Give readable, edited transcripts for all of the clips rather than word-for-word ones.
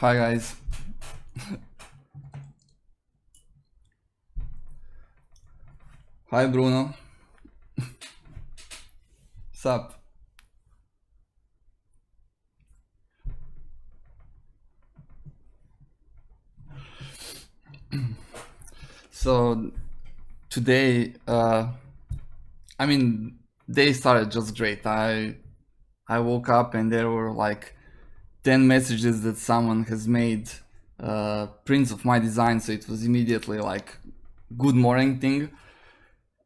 Hi guys. Hi Bruno. Sup? So today, I mean, day started just great. I woke up and there were like 10 messages that someone has made prints of my design, so it was immediately like good morning thing.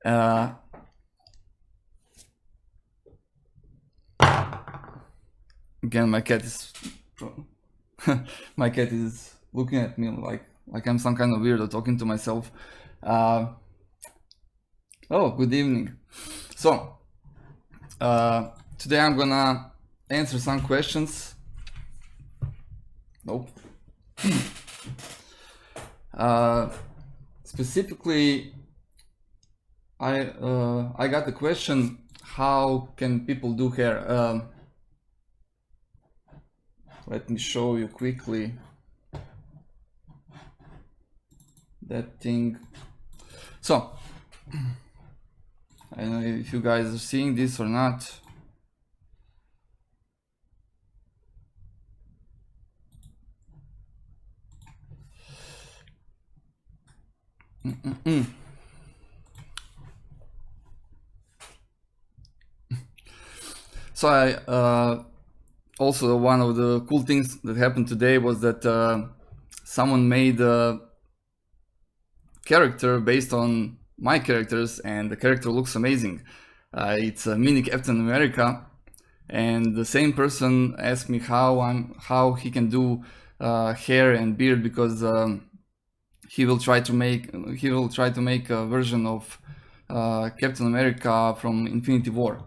Again, my cat is my cat is looking at me like I'm some kind of weirdo talking to myself. Oh, good evening. So today I'm gonna answer some questions. Nope. Specifically, I got the question: how can people do hair? Let me show you quickly that thing. So I don't know if you guys are seeing this or not. So I also, one of the cool things that happened today was that someone made a character based on my characters, and the character looks amazing. It's a mini Captain America, and the same person asked me how he can do hair and beard, because he will try to make a version of Captain America from Infinity War.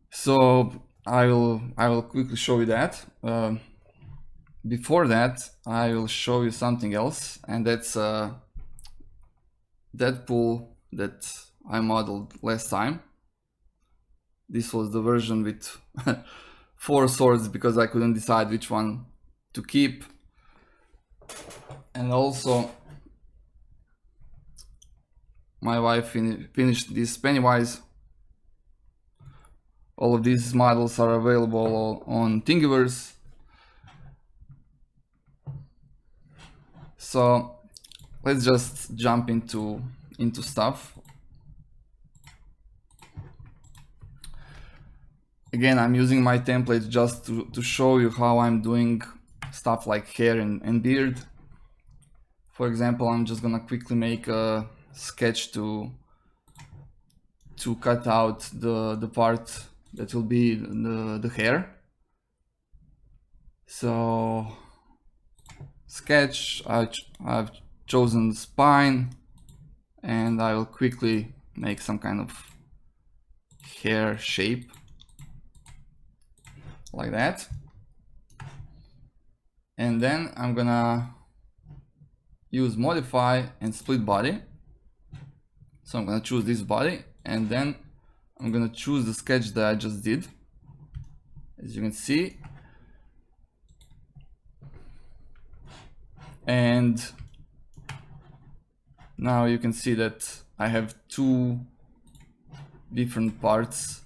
So I will quickly show you that. Before that, I will show you something else, and that's Deadpool that I modeled last time. This was the version with 4 swords, because I couldn't decide which one to keep. And also, my wife finished this Pennywise. All of these models are available on Thingiverse. So let's just jump into stuff. Again, I'm using my templates just to show you how I'm doing stuff like hair and beard. For example, I'm just gonna quickly make a sketch to cut out the part that will be the hair. So sketch, I've chosen the spine, and I will quickly make some kind of hair shape like that. And then I'm gonna use modify and split body. So I'm gonna choose this body, and then I'm gonna choose the sketch that I just did. As you can see, and now you can see that I have 2 different parts.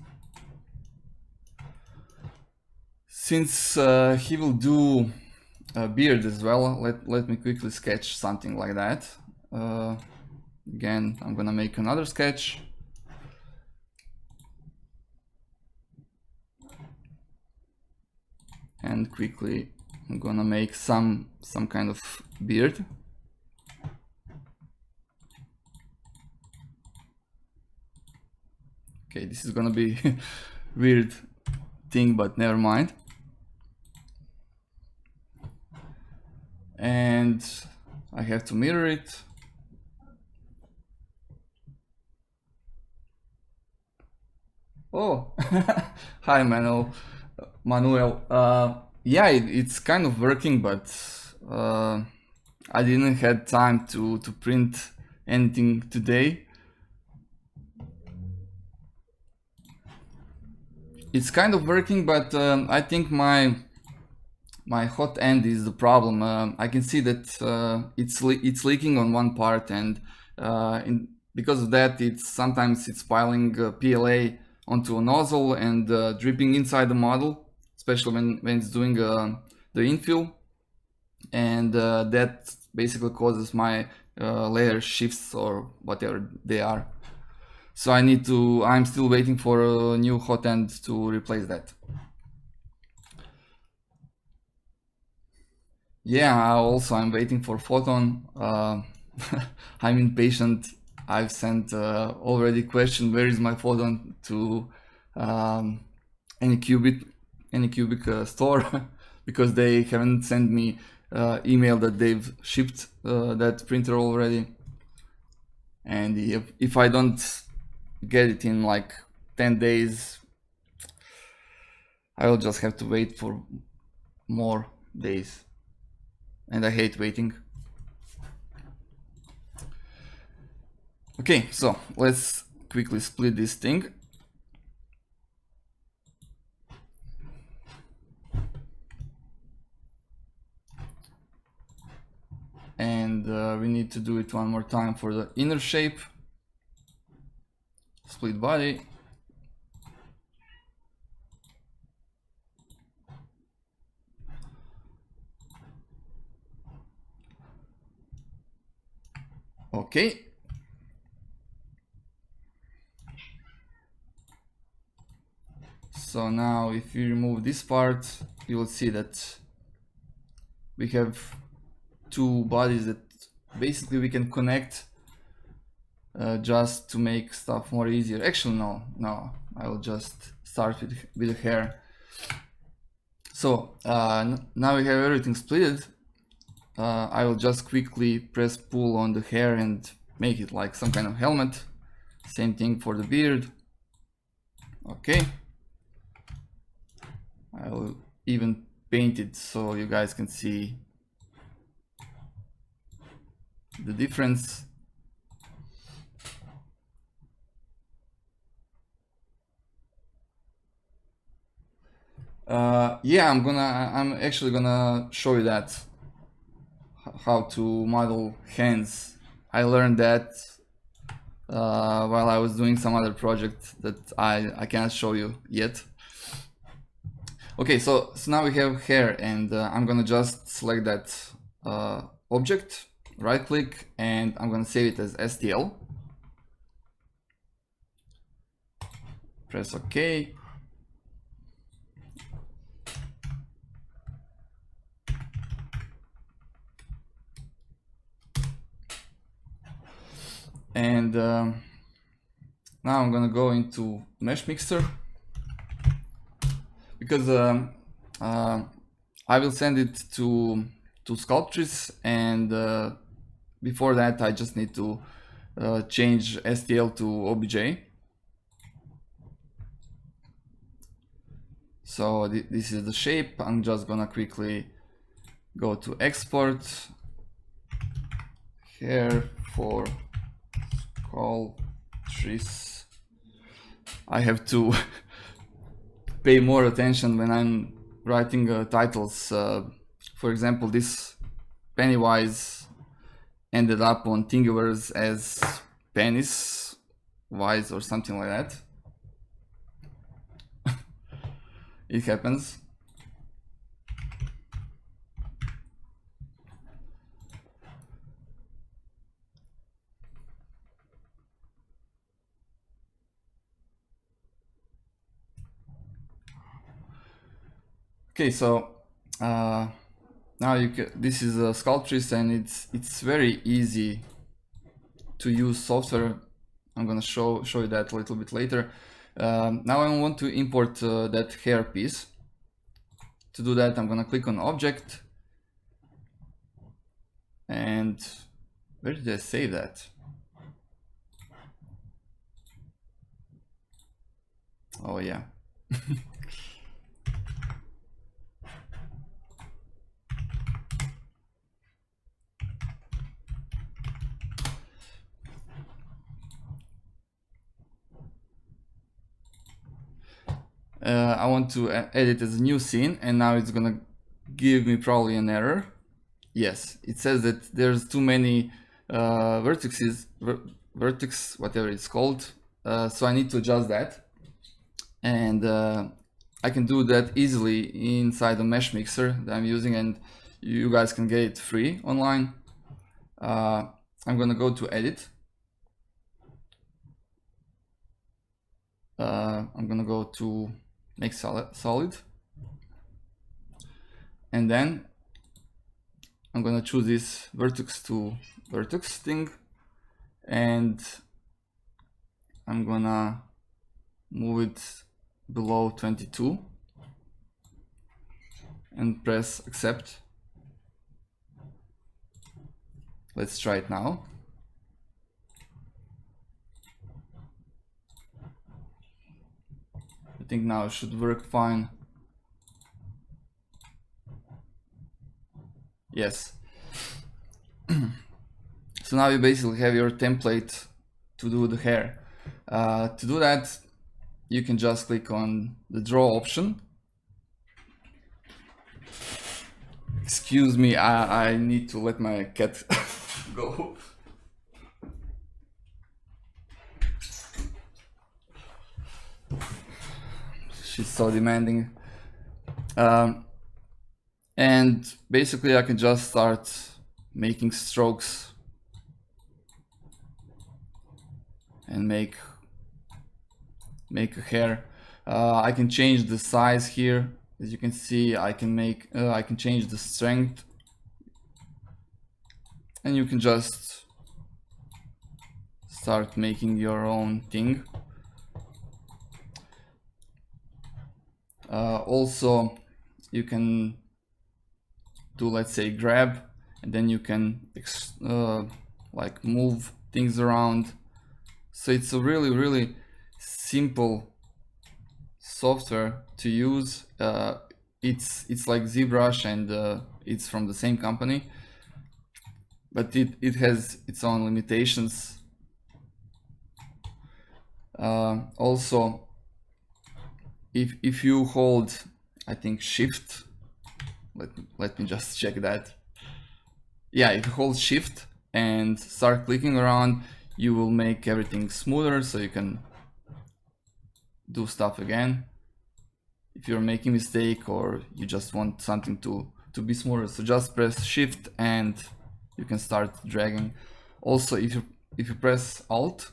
Since he will do a beard as well, let me quickly sketch something like that. Again, I'm gonna make another sketch. And quickly I'm gonna make some kind of beard. Okay, this is gonna be weird thing, but never mind. And I have to mirror it. Oh, hi Manuel. Yeah, it's kind of working, but I didn't have time to print anything today. It's kind of working, but I think my my hot end is the problem. I can see that it's leaking on one part, and because of that, sometimes it's piling PLA onto a nozzle and dripping inside the model, especially when it's doing the infill, and that basically causes my layer shifts or whatever they are. So I'm still waiting for a new hot end to replace that. Yeah, also I'm waiting for Photon. I'm impatient. I've sent already question where is my Photon to Anycubic store because they haven't sent me email that they've shipped that printer already. And if I don't get it in like 10 days, I will just have to wait for more days. And I hate waiting. Okay, so let's quickly split this thing. And we need to do it one more time for the inner shape. Split body. Okay. So now if you remove this part, you will see that we have two bodies that basically we can connect just to make stuff more easier. Actually, no, I will just start with the hair. So now we have everything split. I will just quickly press pull on the hair and make it like some kind of helmet. Same thing for the beard. Okay. I will even paint it so you guys can see the difference. Yeah, I'm actually gonna show you that how to model hands. I learned that while I was doing some other project that I cannot show you yet. Okay, so now we have hair, and I'm gonna just select that object, right click, and I'm gonna save it as STL. Press OK. And now I'm gonna go into Mesh Mixer, because I will send it to Sculptris, and before that I just need to change STL to OBJ. So this is the shape. I'm just gonna quickly go to export, hair for Sculptris. I have to pay more attention when I'm writing titles. For example, this Pennywise ended up on Thingiverse as Penis Wise or something like that. It happens. Okay, so now this is a Sculptris, and it's very easy to use software. I'm gonna show you that a little bit later. Now I want to import that hair piece. To do that, I'm gonna click on Object, and where did I save that? Oh yeah. I want to edit as a new scene, and now it's gonna give me probably an error. Yes, it says that there's too many vertices, vertex, whatever it's called. So I need to adjust that. And I can do that easily inside the mesh mixer that I'm using, and you guys can get it free online. I'm gonna go to edit. I'm gonna go to make solid. And then I'm gonna choose this vertex to vertex thing, and I'm gonna move it below 22 and press accept. Let's try it now. I think now it should work fine. Yes. So now you basically have your template to do the hair. To do that, you can just click on the draw option. Excuse me, I need to let my cat go. She's so demanding. And basically I can just start making strokes and make a hair. I can change the size here. As you can see, I can change the strength, and you can just start making your own thing. Also, you can do, let's say, grab, and then you can like move things around. So it's a really simple software to use. It's like ZBrush, and it's from the same company, but it has its own limitations. Also, if you hold, I think, shift, let me just check that. Yeah, if you hold shift and start clicking around, you will make everything smoother, so you can do stuff again if you're making a mistake or you just want something to be smoother. So just press shift and you can start dragging. Also, if you press alt,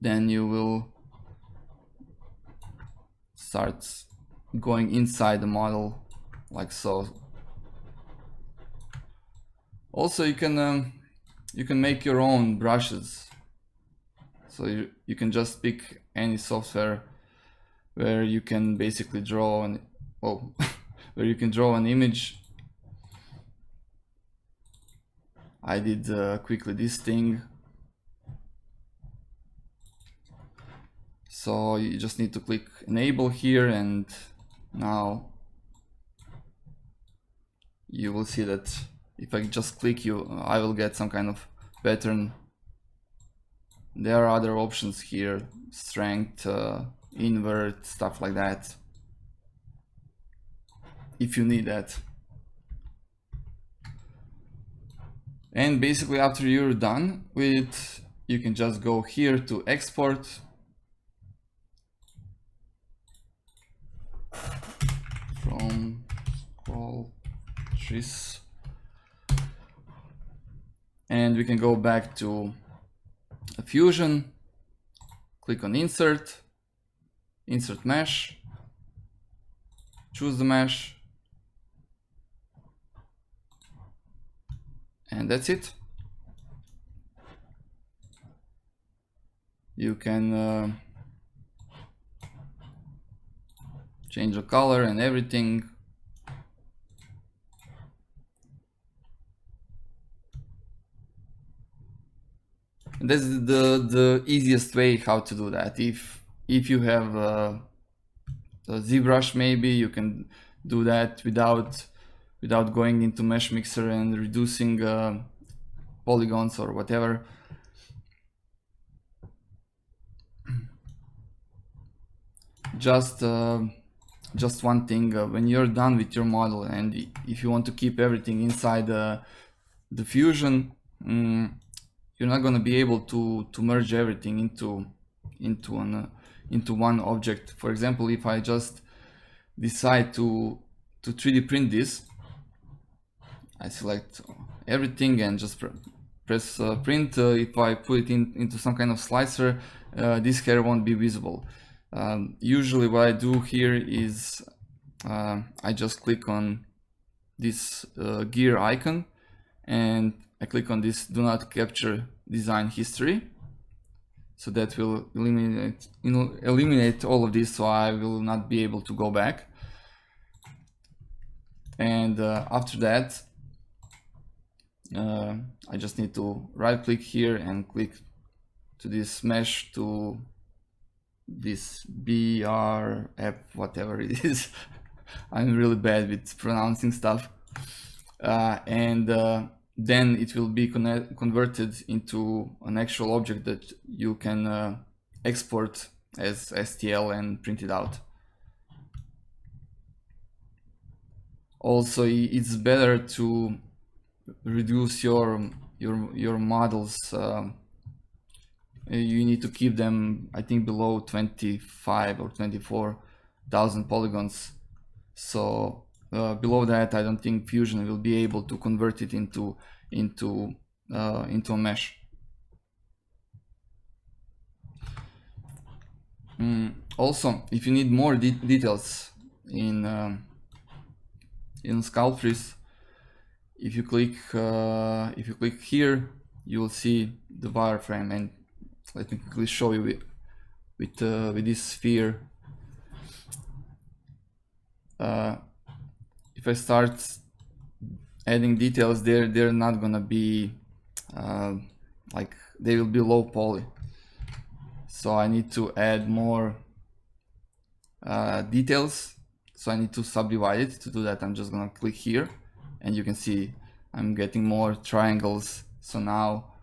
then you will start going inside the model like so. Also, you can make your own brushes. So you can just pick any software where you can basically draw where you can draw an image. I did quickly this thing. So you just need to click enable here, and now you will see that if I just click I will get some kind of pattern. There are other options here, strength, invert, stuff like that, if you need that. And basically after you're done with it, you can just go here to export. From Sculptris. And we can go back to Fusion, click on insert mesh, choose the mesh, and that's it. You can change the color and everything. And that's the easiest way how to do that. If you have a ZBrush, maybe you can do that without going into Mesh Mixer and reducing polygons or whatever. Just just one thing. When you're done with your model, and if you want to keep everything inside the Fusion, you're not going to be able to merge everything into one object. For example, if I just decide to 3D print this, I select everything and just press print. If I put it into some kind of slicer, this hair won't be visible. Usually what I do here is I just click on this gear icon and I click on this do not capture design history. So that will eliminate all of this, so I will not be able to go back. And after that, I just need to right click here and click to this mesh to this BRF, whatever it is. I'm really bad with pronouncing stuff. Then it will be converted into an actual object that you can export as STL and print it out. Also, it's better to reduce your models. You need to keep them, I think, below 25 or 24,000 polygons. So below that, I don't think Fusion will be able to convert it into a mesh. Also, if you need more details in Sculptris, if you click here, you will see the wireframe. And let me quickly show you with this sphere. If I start adding details, they're not gonna be like, they will be low poly. So I need to add more details. So I need to subdivide it. To do that, I'm just gonna click here, and you can see I'm getting more triangles. So now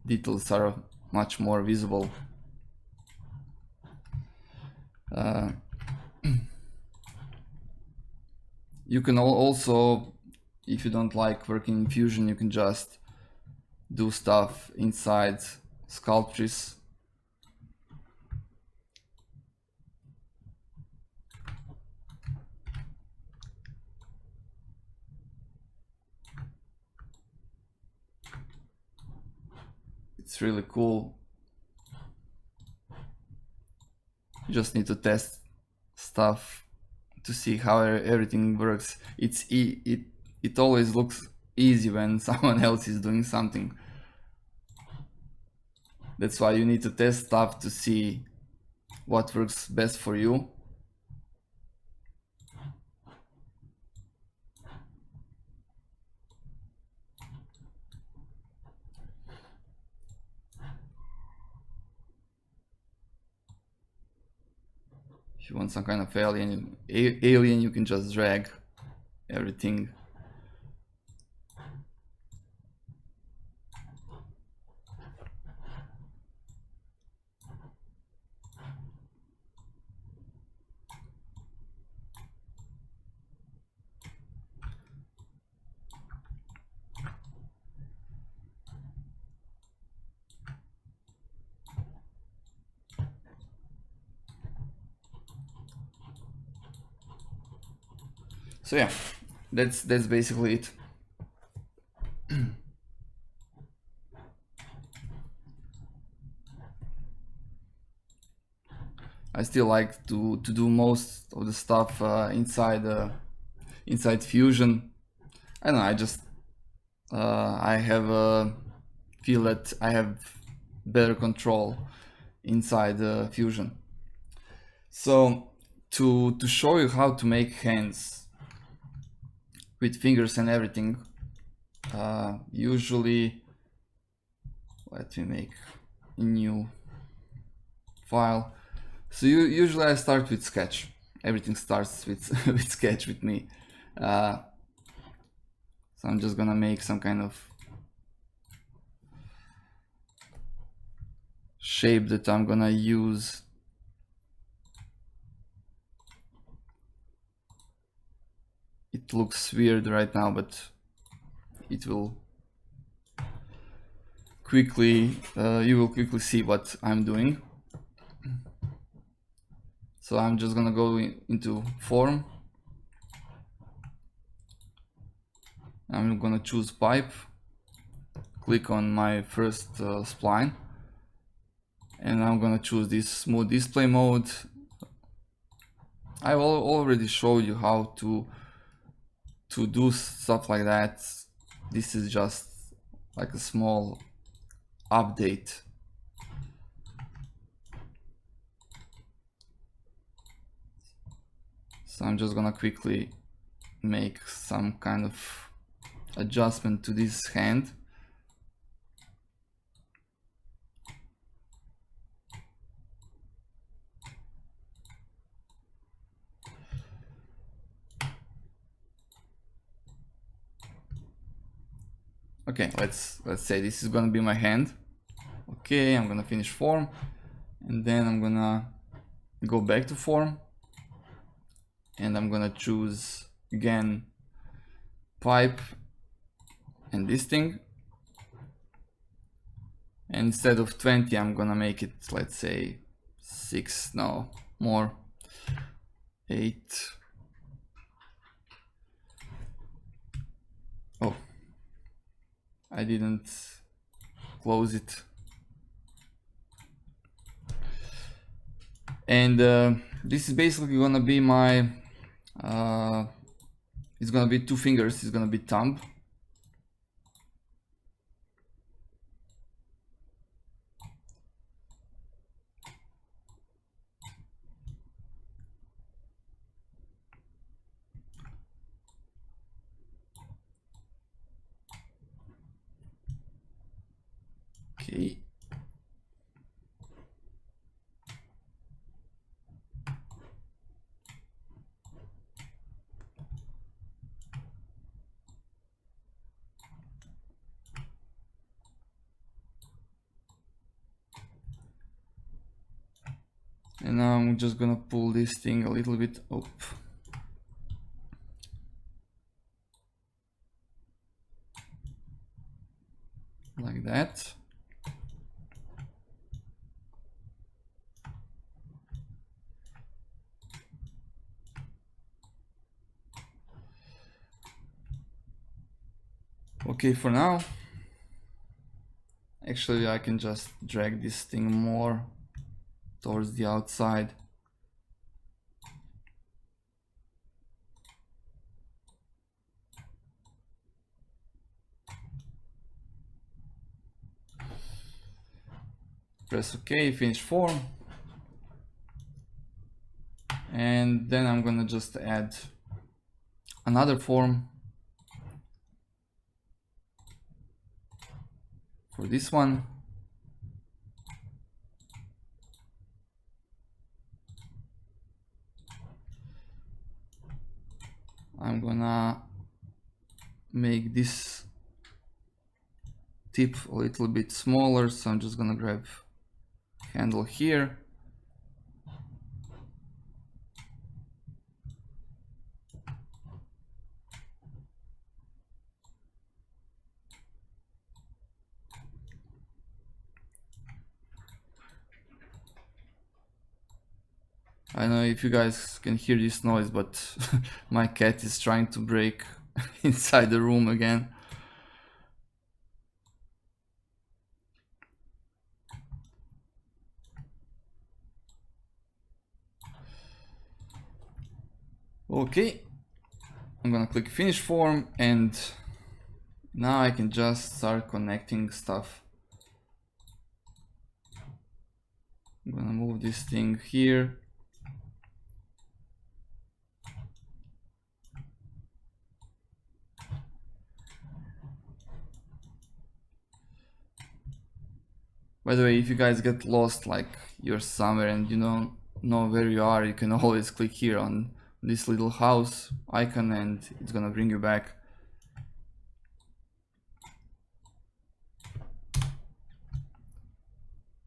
details are much more visible. You can also, if you don't like working in Fusion, you can just do stuff inside Sculptris. It's really cool. You just need to test stuff to see how everything works. It always looks easy when someone else is doing something. That's why you need to test stuff to see what works best for you. If you want some kind of alien, you can just drag everything. So yeah, that's basically it. I still like to do most of the stuff inside Fusion. I don't know, I just I have feel that I have better control inside Fusion. So to show you how to make hands with fingers and everything, usually, let me make a new file. So usually I start with Sketch. Everything starts with with Sketch with me. So I'm just gonna make some kind of shape that I'm gonna use it looks weird right now, but it will quickly, you will quickly see what I'm doing. So I'm just gonna go into form. I'm gonna choose pipe, click on my first spline, and I'm gonna choose this smooth display mode. I've already showed you how to do stuff like that. This is just like a small update. So I'm just gonna quickly make some kind of adjustment to this hand. Okay, let's say this is gonna be my hand. Okay, I'm gonna finish form, and then I'm gonna go back to form, and I'm gonna choose again pipe and this thing, and instead of 20 I'm gonna make it, let's say 6, no more, 8. Oh, I didn't close it. And this is basically gonna be my it's gonna be 2 fingers, it's gonna be thumb. Okay. And now I'm just gonna pull this thing a little bit up. Like that. Okay, for now, actually I can just drag this thing more towards the outside. Press OK, finish form. And then I'm gonna just add another form for this one. I'm gonna make this tip a little bit smaller, so I'm just gonna grab handle here. I don't know if you guys can hear this noise, but my cat is trying to break inside the room again. Okay, I'm gonna click finish form, and now I can just start connecting stuff. I'm gonna move this thing here. By the way, if you guys get lost, like you're somewhere and you don't know where you are, you can always click here on this little house icon and it's gonna bring you back.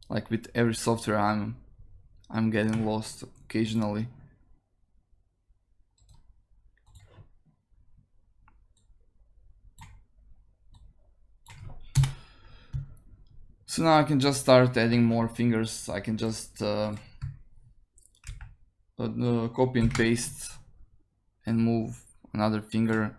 Like with every software, I'm getting lost occasionally. So now I can just start adding more fingers. I can just copy and paste and move another finger.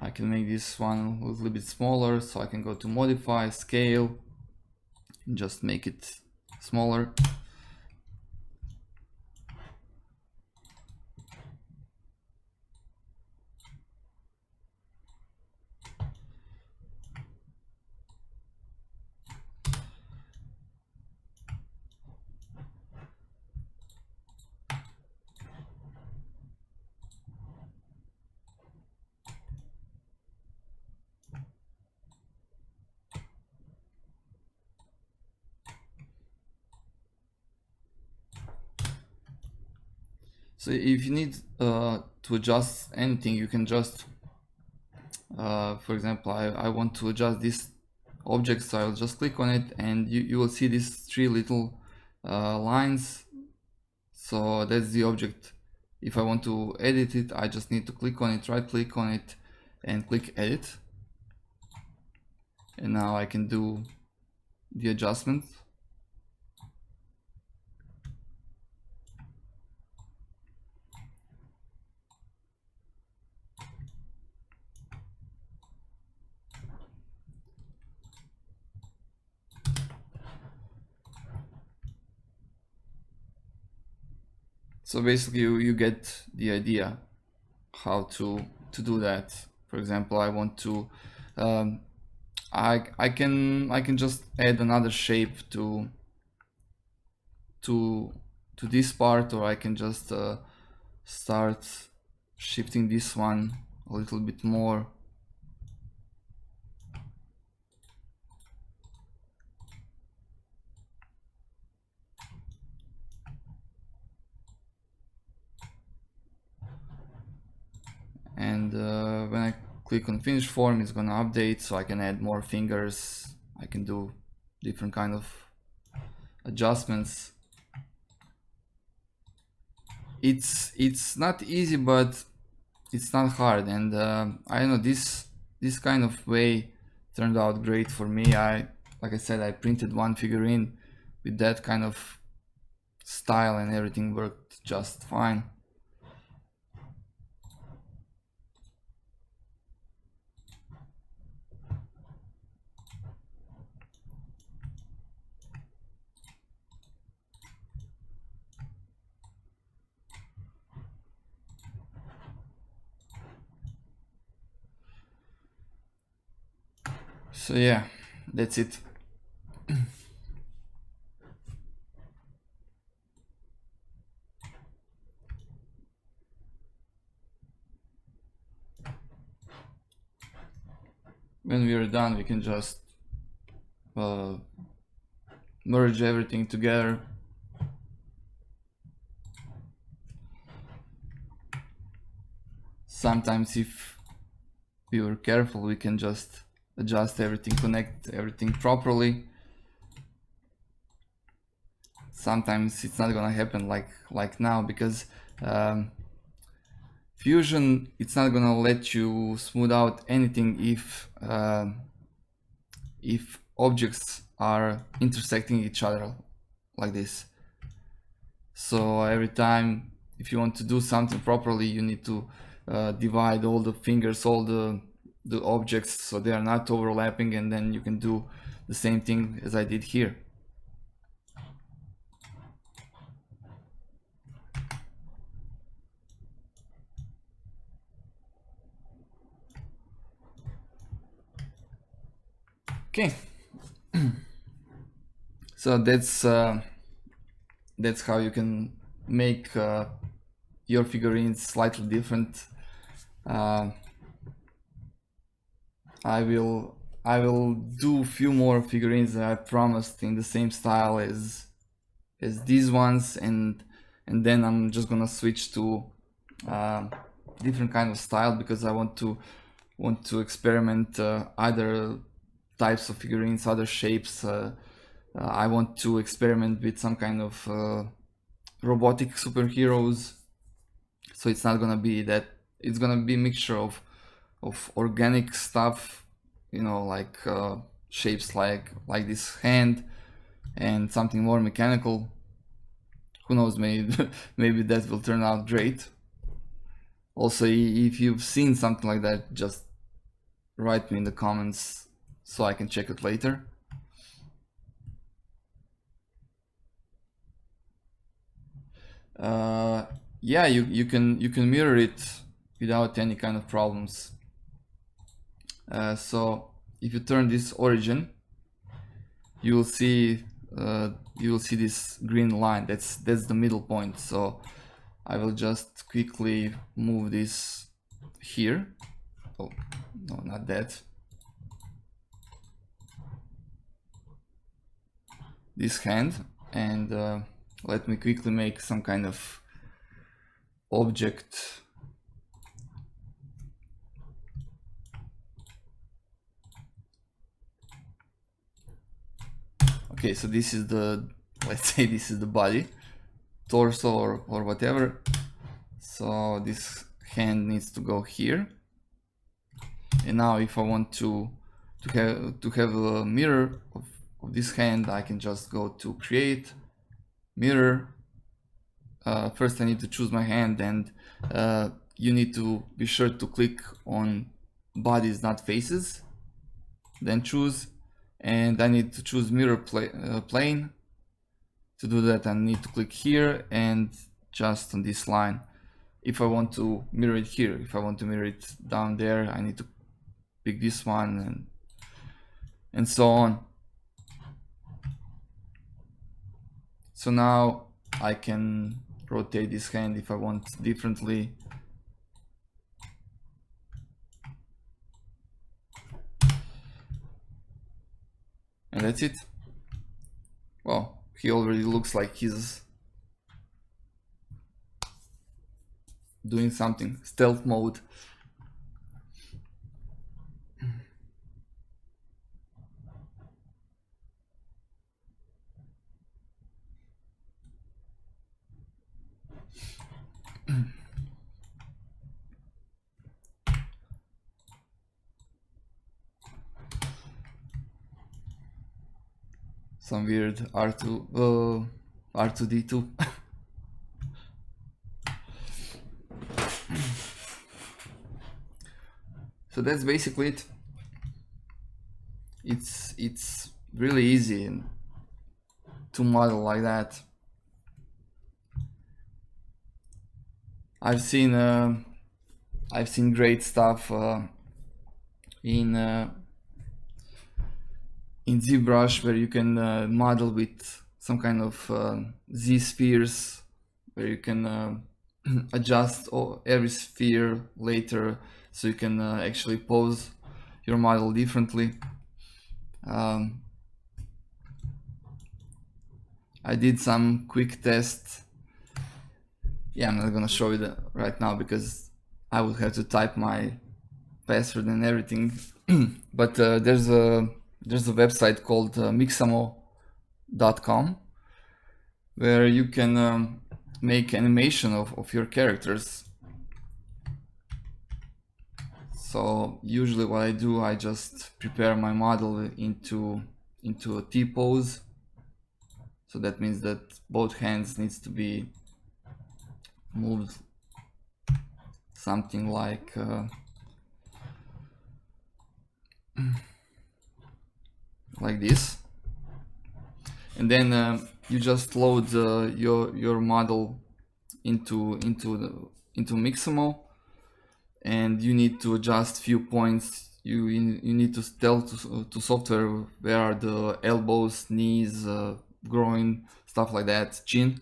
I can make this one a little bit smaller, so I can go to modify, scale, and just make it smaller. So if you need to adjust anything, you can just, for example, I want to adjust this object, so I'll just click on it and you will see these three little lines. So that's the object. If I want to edit it, I just need to click on it, right click on it and click edit. And now I can do the adjustment. So basically you get the idea how to do that. For example, I want to I can just add another shape to this part, or I can just start shifting this one a little bit more. And when I click on finish form, it's gonna update, so I can add more fingers. I can do different kind of adjustments. It's not easy, but it's not hard. And I know this kind of way turned out great for me. Like I said, I printed one figurine with that kind of style and everything worked just fine. So yeah, that's it. When we are done, we can just merge everything together. Sometimes if we were careful, we can just adjust everything, connect everything properly. Sometimes it's not gonna happen like now, because Fusion, it's not gonna let you smooth out anything if objects are intersecting each other like this. So every time, if you want to do something properly, you need to divide all the fingers, all the objects, so they are not overlapping, and then you can do the same thing as I did here. Okay. So that's how you can make your figurines slightly different. I will do a few more figurines that I promised in the same style as these ones, and then I'm just gonna switch to different kind of style, because I want to experiment either types of figurines, other shapes. I want to experiment with some kind of robotic superheroes. So it's not gonna be that, it's gonna be a mixture of organic stuff, you know, like shapes like this hand, and something more mechanical. Who knows, maybe maybe that will turn out great. Also, if you've seen something like that, just write me in the comments so I can check it later. Yeah, you can mirror it without any kind of problems. So if you turn this origin, you will see this green line. That's the middle point. So I will just quickly move this here. Oh no, not that. This hand, and let me quickly make some kind of object. Okay, so this is the, let's say this is the body, torso or whatever. So this hand needs to go here. And now if I want to have a mirror of this hand, I can just go to create mirror. First I need to choose my hand, and you need to be sure to click on bodies, not faces. Then choose, and I need to choose mirror plane. To do that, I need to click here and just on this line. If I want to mirror it here, if I want to mirror it down there, I need to pick this one, and so on. So now I can rotate this hand if I want differently. And that's it. Well, he already looks like he's doing something. Stealth mode. Some weird R2D2. So that's basically it. It's really easy to model like that. I've seen great stuff in ZBrush, where you can model with some kind of Z spheres, where you can adjust every sphere later, so you can actually pose your model differently. I did some quick tests. Yeah, I'm not gonna show you that right now because I would have to type my password and everything. But there's a website called mixamo.com, where you can make animation of your characters. So usually what I do, I just prepare my model into a T pose. So that means that both hands needs to be moved something like this, and then you just load your model into Mixamo, and you need to adjust few points. You need to tell to software where are the elbows, knees, groin, stuff like that, chin,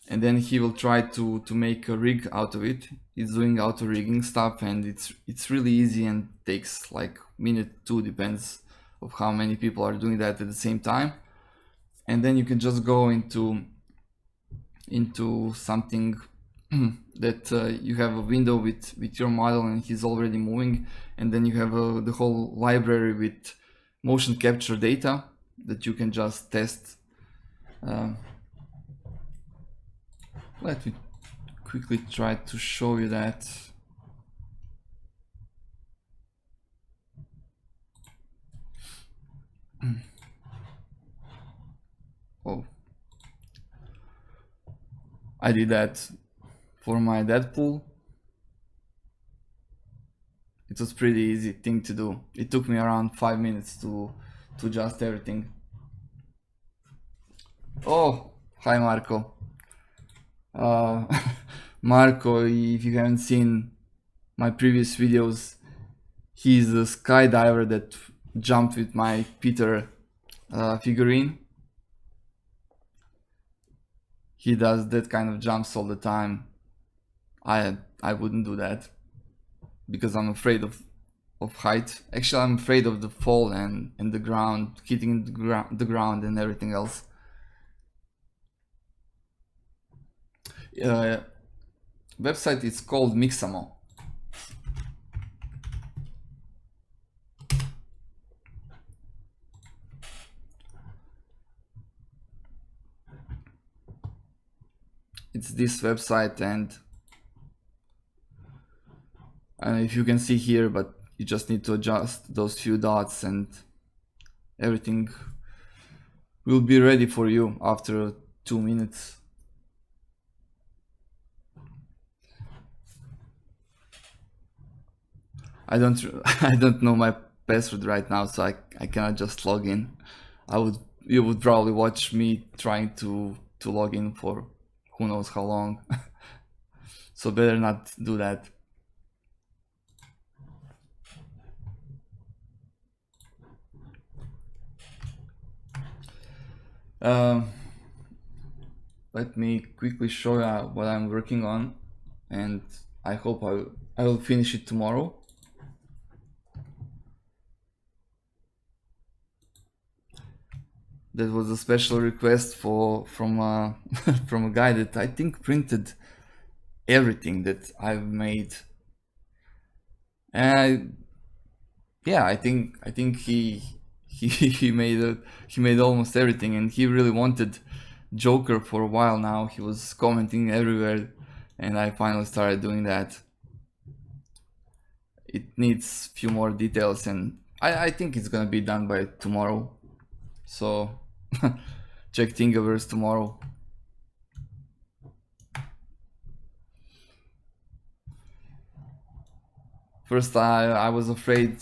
and then he will try to make a rig out of it. He's doing auto rigging stuff, and it's really easy and takes like minute, 2, depends of how many people are doing that at the same time. And then you can just go into something that you have a window with your model and he's already moving, and then you have the whole library with motion capture data that you can just test. Let me quickly try to show you that. Oh, I did that for my Deadpool. It was pretty easy thing to do. It took me around 5 minutes to adjust everything. Oh, hi Marco. Marco, if you haven't seen my previous videos, he's a skydiver that jumped with my Peter figurine. He does that kind of jumps all the time. I wouldn't do that because I'm afraid of height. Actually, I'm afraid of the fall and the ground, hitting the ground and everything else. Website is called Mixamo. It's this website, and if you can see here, but you just need to adjust those few dots and everything will be ready for you after 2 minutes. I don't know my password right now, so I cannot just log in. You would probably watch me trying to log in for who knows how long. So better not do that. Let me quickly show you what I'm working on, and I hope I will finish it tomorrow. That was a special request from from a guy that I think printed everything that I've made. And yeah, I think he made almost everything, and he really wanted Joker for a while now. He was commenting everywhere, and I finally started doing that. It needs a few more details, and I think it's gonna be done by tomorrow. So check Thingiverse tomorrow. First, I was afraid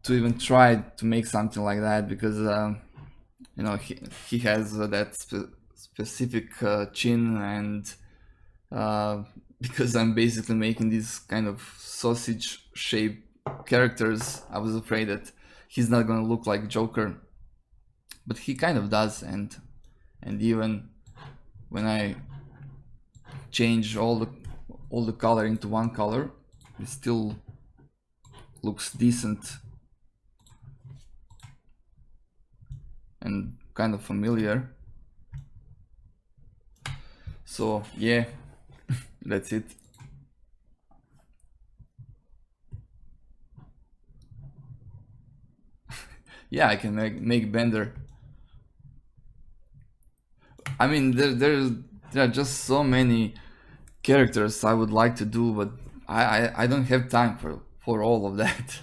to even try to make something like that because you know, he has that specific chin, and because I'm basically making these kind of sausage shaped characters, I was afraid that he's not gonna look like Joker, but he kind of does. And even when I change all the color into one color, it still looks decent and kind of familiar. So yeah, that's it. Yeah, I can make Bender. I mean, there are just so many characters I would like to do, but I don't have time for all of that.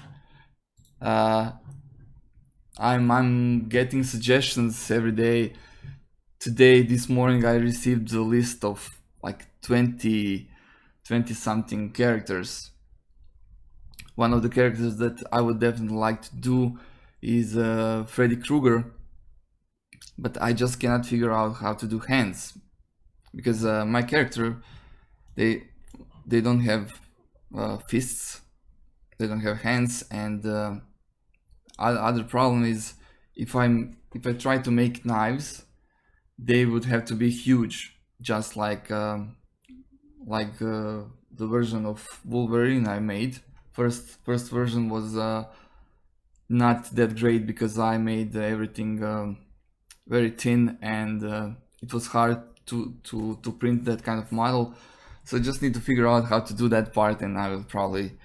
I'm getting suggestions every day. This morning I received a list of like 20 something characters. One of the characters that I would definitely like to do is Freddy Krueger, but I just cannot figure out how to do hands, because my character, they don't have fists, they don't have hands, and other problem is if I try to make knives, they would have to be huge, just like the version of Wolverine I made. First version was not that great because I made everything very thin, and it was hard to print that kind of model. So I just need to figure out how to do that part, and I will probably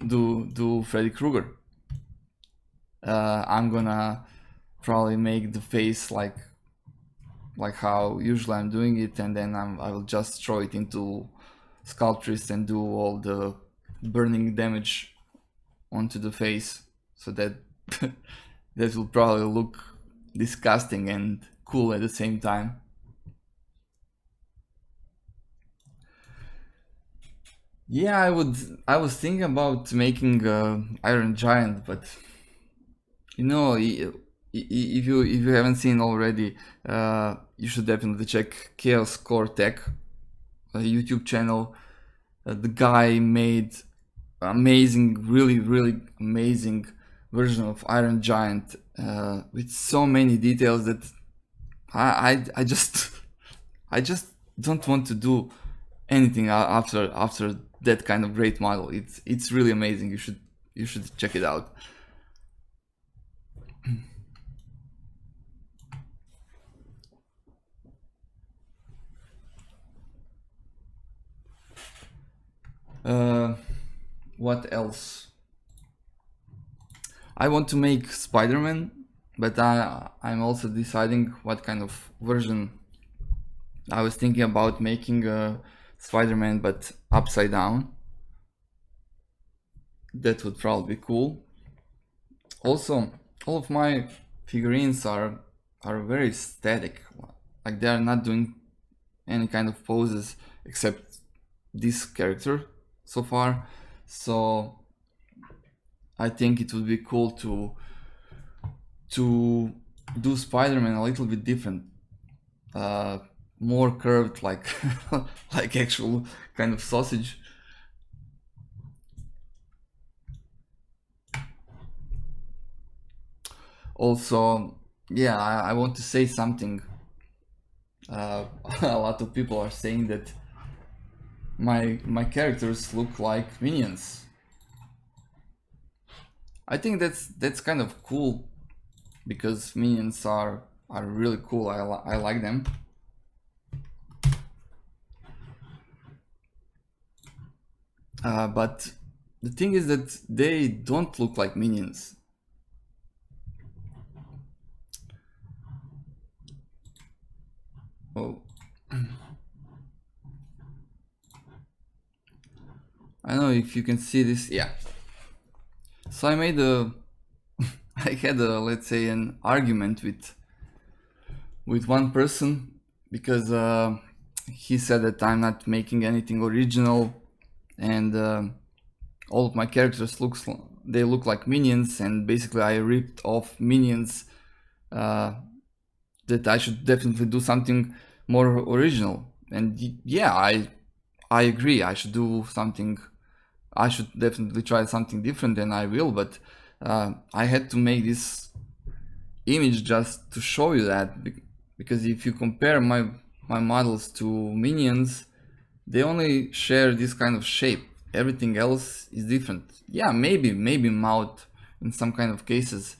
do Freddy Krueger. I'm gonna probably make the face like how usually I'm doing it, and then I will just throw it into Sculptris and do all the burning damage onto the face, so that that will probably look disgusting and cool at the same time. Yeah, I was thinking about making Iron Giant, but you know, if you haven't seen already, you should definitely check Chaos Core Tech, a YouTube channel. The guy made amazing, really amazing version of Iron Giant with so many details that I just I just don't want to do anything after that kind of great model. It's really amazing. You should check it out. What else? I want to make SpiderMan, but I'm also deciding what kind of version. I was thinking about making a SpiderMan but upside down. That would probably be cool. Also, all of my figurines are very static. Like they are not doing any kind of poses except this character so far. So I think it would be cool to do Spider-Man a little bit different, more curved, like like actual kind of sausage. Also, yeah, I want to say something. A lot of people are saying that my characters look like minions. I think that's kind of cool, because minions are really cool. I like them. But the thing is that they don't look like minions. Oh. I don't know if you can see this. Yeah. So I made a I had a, let's say, an argument with one person, because he said that I'm not making anything original, and all of my characters they look like minions, and basically I ripped off minions, that I should definitely do something more original. And yeah, I agree. I should do something. I should definitely try something different, and I will. But I had to make this image just to show you that, because if you compare my models to minions, they only share this kind of shape. Everything else is different. Yeah, maybe mouth in some kind of cases.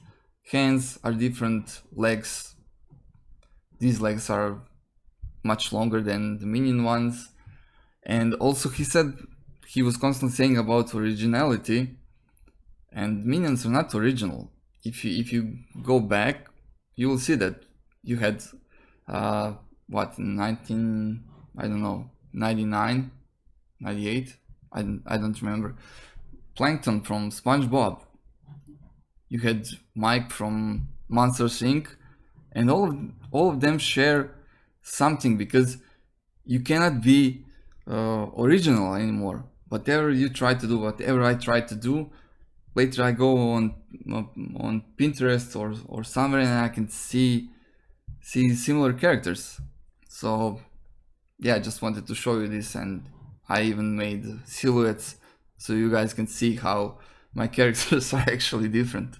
Hands are different. Legs. These legs are much longer than the minion ones. And also he said, he was constantly saying about originality, and minions are not original. If you go back, you will see that you had what, 19, I don't know, 99, 98, I don't remember, Plankton from SpongeBob, you had Mike from Monsters Inc., and all of them share something, because you cannot be original anymore. Whatever you try to do, whatever I try to do, later I go on Pinterest or somewhere, and I can see similar characters. So yeah, I just wanted to show you this, and I even made silhouettes so you guys can see how my characters are actually different.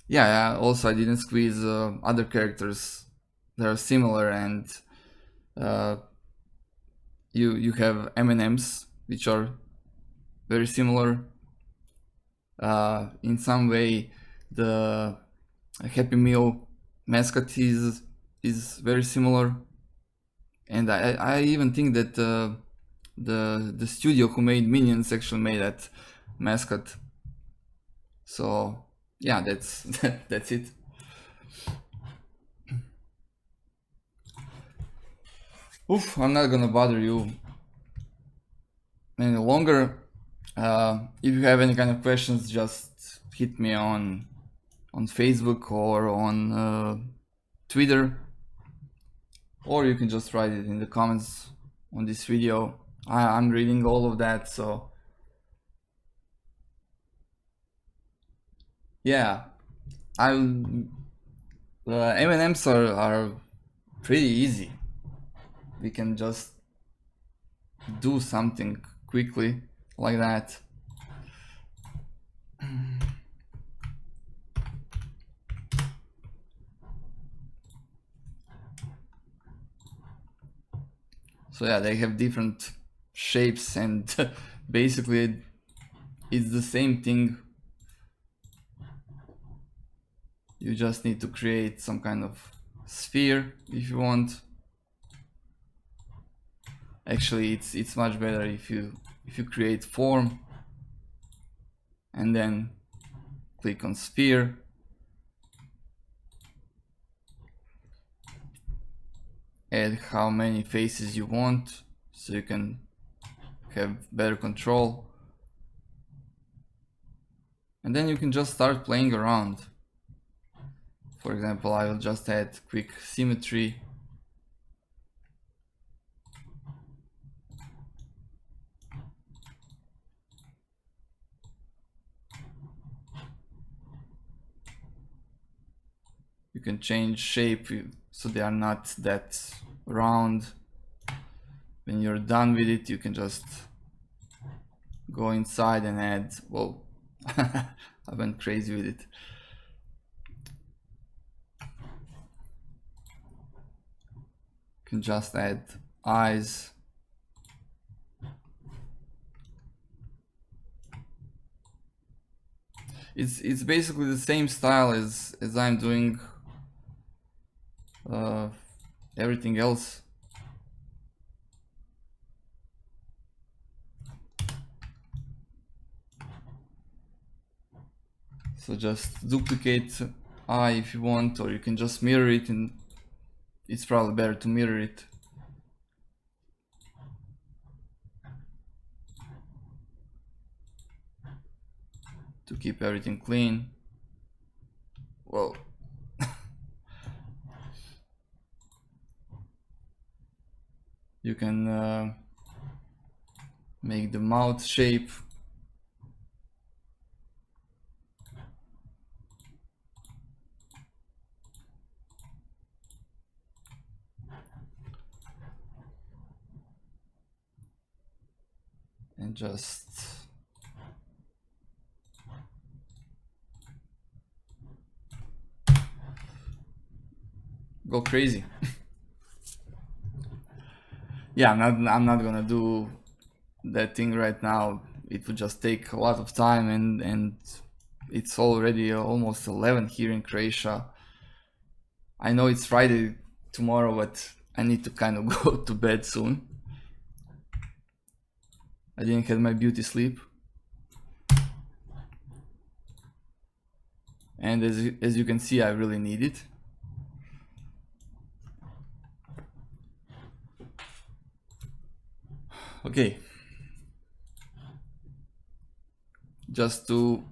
Yeah, also I didn't squeeze other characters that are similar, and you have M&Ms, which are very similar. In some way, the Happy Meal mascot is very similar, and I even think that the studio who made Minions actually made that mascot. So yeah, that's that's it. Oof, I'm not gonna bother you any longer. If you have any kind of questions, just hit me on Facebook or on Twitter, or you can just write it in the comments on this video. I'm reading all of that, so yeah, M&Ms are pretty easy. We can just do something quickly like that. So yeah, they have different shapes, and basically it's the same thing. You just need to create some kind of sphere if you want. Actually, it's much better if you create form and then click on sphere. Add how many faces you want so you can have better control. And then you can just start playing around. For example, I will just add quick symmetry. You can change shape so they are not that round. When you're done with it, you can just go inside and add, whoa, I went crazy with it. You can just add eyes. It's basically the same style as I'm doing everything else. So just duplicate eye if you want, or you can just mirror it, and it's probably better to mirror it. To keep everything clean. Well, you can make the mouth shape. And just go crazy. Yeah, I'm not gonna do that thing right now. It would just take a lot of time, and it's already almost 11 here in Croatia. I know it's Friday tomorrow, but I need to kind of go to bed soon. I didn't have my beauty sleep. And as you can see, I really need it. Okay. Just to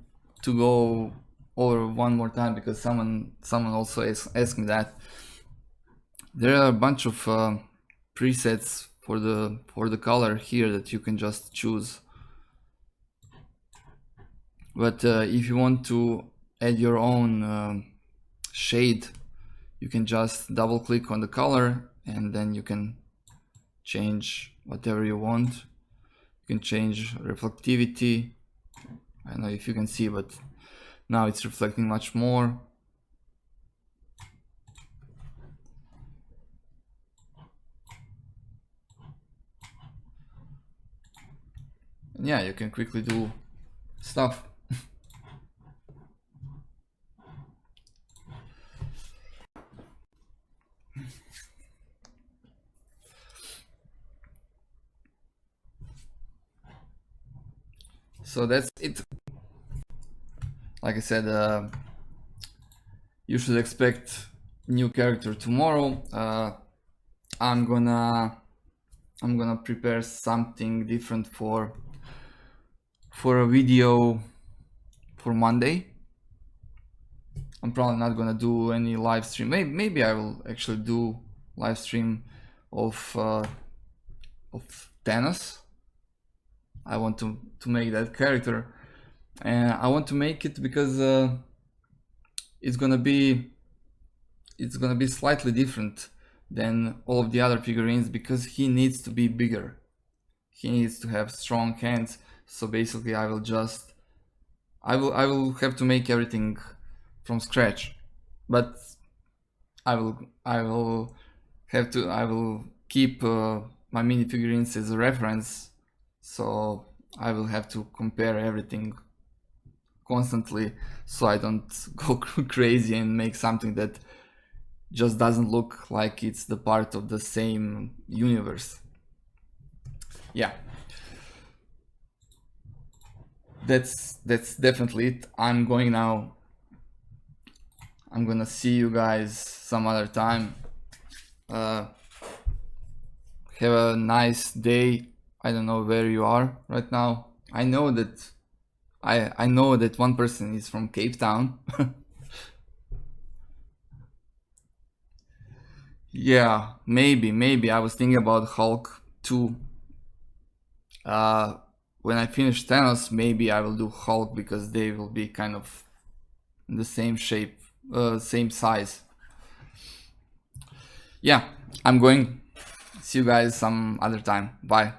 go over one more time, because someone also asked me that. There are a bunch of presets for the color here that you can just choose. But if you want to add your own shade, you can just double click on the color, and then you can change whatever you want. You can change reflectivity. I don't know if you can see, but now it's reflecting much more. And yeah, you can quickly do stuff. So that's it. like I said, you should expect new character tomorrow. I'm gonna prepare something different for a video for Monday. I'm probably not gonna do any live stream. Maybe I will actually do live stream of Thanos. I want to make that character, and I want to make it because it's gonna be slightly different than all of the other figurines, because he needs to be bigger. He needs to have strong hands. So basically, I will have to make everything from scratch, but I will keep my mini figurines as a reference, so I will have to compare everything constantly, so I don't go crazy and make something that just doesn't look like it's the part of the same universe. Yeah, that's definitely it. I'm going now. I'm gonna see you guys some other time. Have a nice day. I don't know where you are right now. I know that one person is from Cape Town. Yeah, maybe I was thinking about Hulk too. When I finish Thanos, maybe I will do Hulk, because they will be kind of the same shape, same size. Yeah, I'm going. See you guys some other time. Bye.